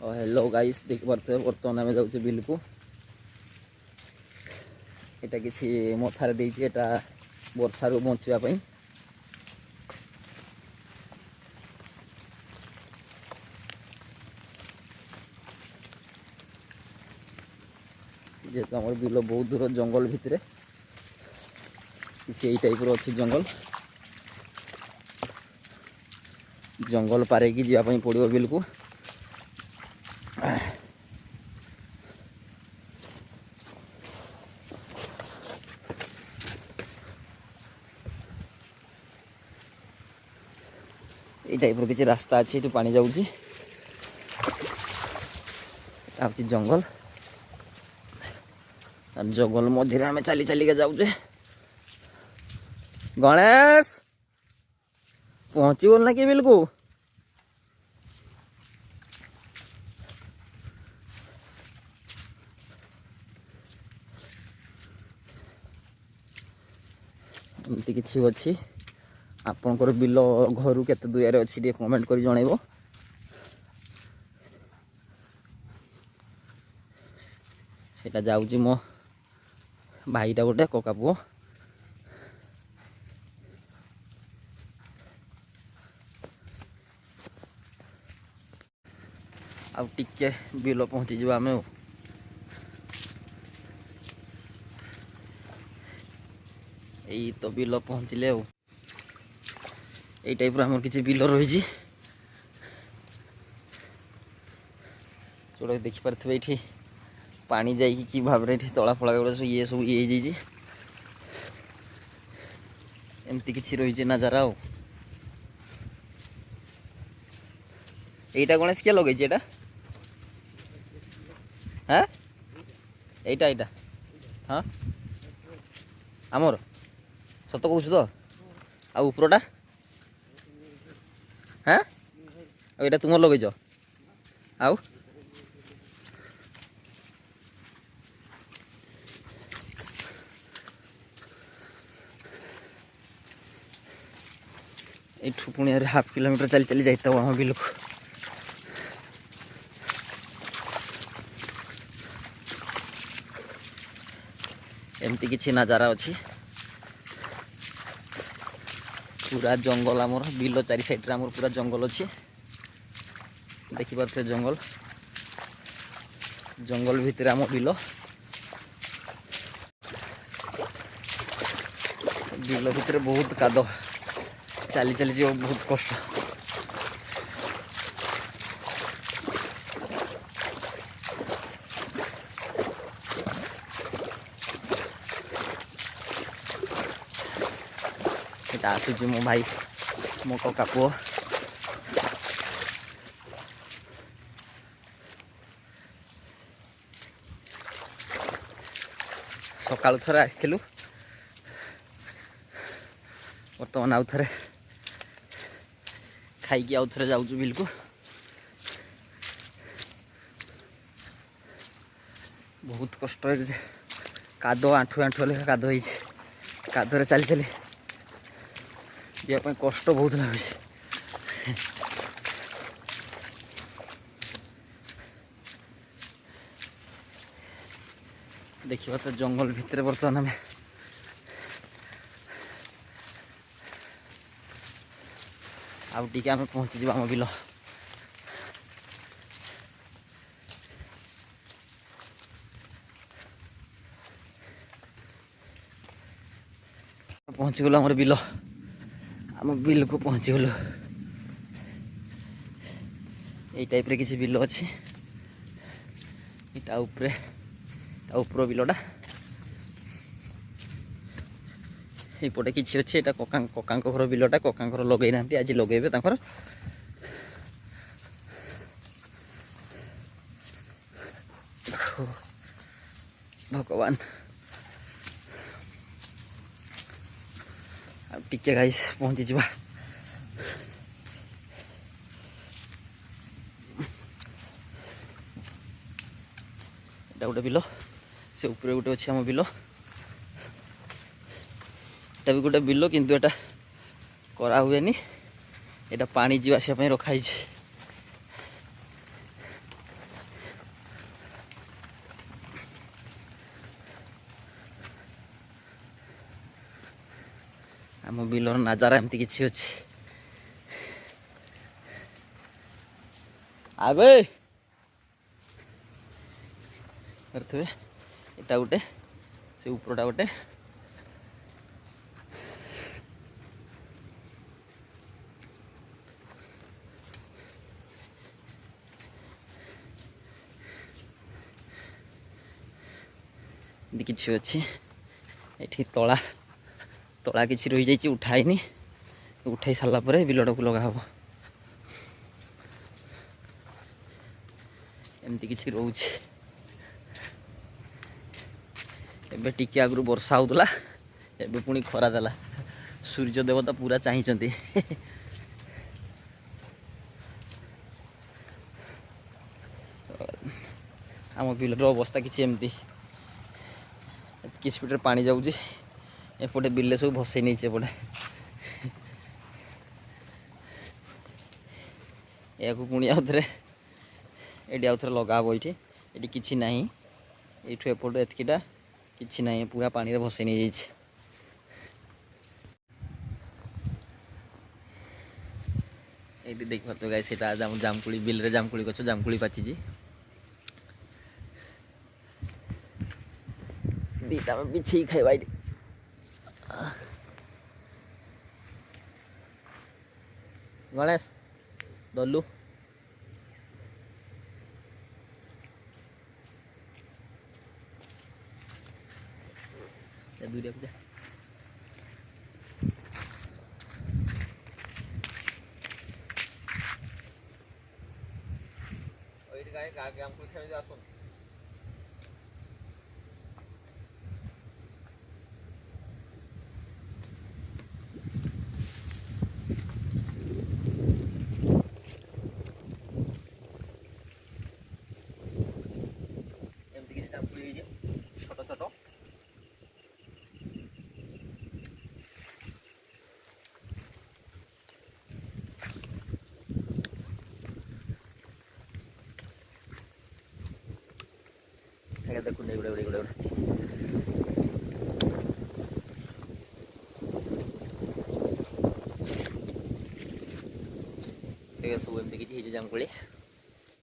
और hello guys देख पारे बर्तमान आम जाऊे बिल को यहाँ किसी मथार देटा वर्षा रू बचापी जेहेतु आम बिल बहुत दूर जंगल भितर किसी टाइप अच्छी जंगल जंगल पारे की जावाई पड़ो बिल को ये टाइप किसी रास्ता अच्छी ये पानी जाऊँगी जंगल जंगल मध्य आम चली चलिका जाऊे गणेश पहुँची गल ना कि बिल को एमती किसी अच्छी आपणकर बिल घर केते दूर अच्छी कमेंट कर जनइब सेटा जाऊँगी मो भाईटा गोटे कका पुओ आउ टिके बिल पहुँची जा आम यही तो बिल पहुँचले यही टाइप आम किसी बिल रही जोड़ा देखिपे ये पानी जाइए कि भाव में तला फला गुड़ा सब ये सब ये एमती किसी रही नजारा यहीटा गणेश किए लगे हाँ यहीटा यहीटा हाँ आमर सत कौच तो आ उपरटा हाँ यहाँ तुम लगेच आउ यू पुणी 1/2 किलोमीटर चली चली जाता आम बिल को एमती किसी नजारा अच्छी पूरा जंगल आमर बिल चारि साइड आमर पूरा जंगल अच्छी देखिपे जंगल जंगल भितर आम बिल बिल भितर बहुत काद चली चली जी बहुत कष्ट এটা আসুଛି ମୋ ଭାଇ ମୋ କକା ପୁଅ ସକାଳୁ ଥରେ ଆସିଥିଲୁ ବର୍ତ୍ତମାନ ଆଉ ଥରେ ଖାଇକି ଆଉ ଥରେ ଯାଉଛୁ ବିଲକୁ ବହୁତ କଷ୍ଟ ହେଇଛି କାଦ ଆଣ୍ଠୁ ଆଣ୍ଠୁ ଲେଖା କାଦ ହେଇଛି କାଦରେ ଚାଲି ଚାଲି ଯିବା କଷ୍ଟ ବହୁତ ଲାଗୁଛି देखिए तो जंगल भितर बर्तमान आम आउ टी आम पहुँची जा आम बिल पहुँची गल आम बिल आम बिल को पहुँची गलु यही टाइप रे किसी बिल अच्छी इटा ऊपर बिलटा यपटे किसी अच्छे यहाँ कका घर बिलटा कका घर लगे ना आज लगे भगवान टिके गाइस पहुँची जा गोटे बिल से ऊपर गोटे अच्छे आम बिल एटा भी गोटे बिल किंतु एटा करा हुए नी एटा पानी जीवासी रखाई आम बिलर नजारा एमती किसी अच्छी आबे करते एटा गोटे से उपरटा गोटे किसी अच्छी ये तला तला किसी रही जाइए उठाईनी उठाई सारा पर बिलटा को लगा हम एमती किसी रोचे एबे टिके आगु वर्षा होता एबे पुणी खरा देला सूर्य देवता पूरा चाहिए आम बिलर अवस्था किसी एमती कि स्पीड पानी जाऊँगी एपटे बिले सब भसई नहीं एपटे या पुणी आउ थे ये आउ थे लगा ये ये कि ना यूँ एपट एतकीटा कि ना पूरा पानी भसई नहीं जाइए ये देख पार्थ गाय से जामकुड़ी बिल रे जामकुड़ी गछ जामकुड़ी पाची दीटा में बिछी खाइबा गणेश दलु दूरिया पूजा गाय गाके हमको खेल आसुन छोट छोट देखो गुड़े गुड़े गुड़े सब एमती किसी जामकुड़ी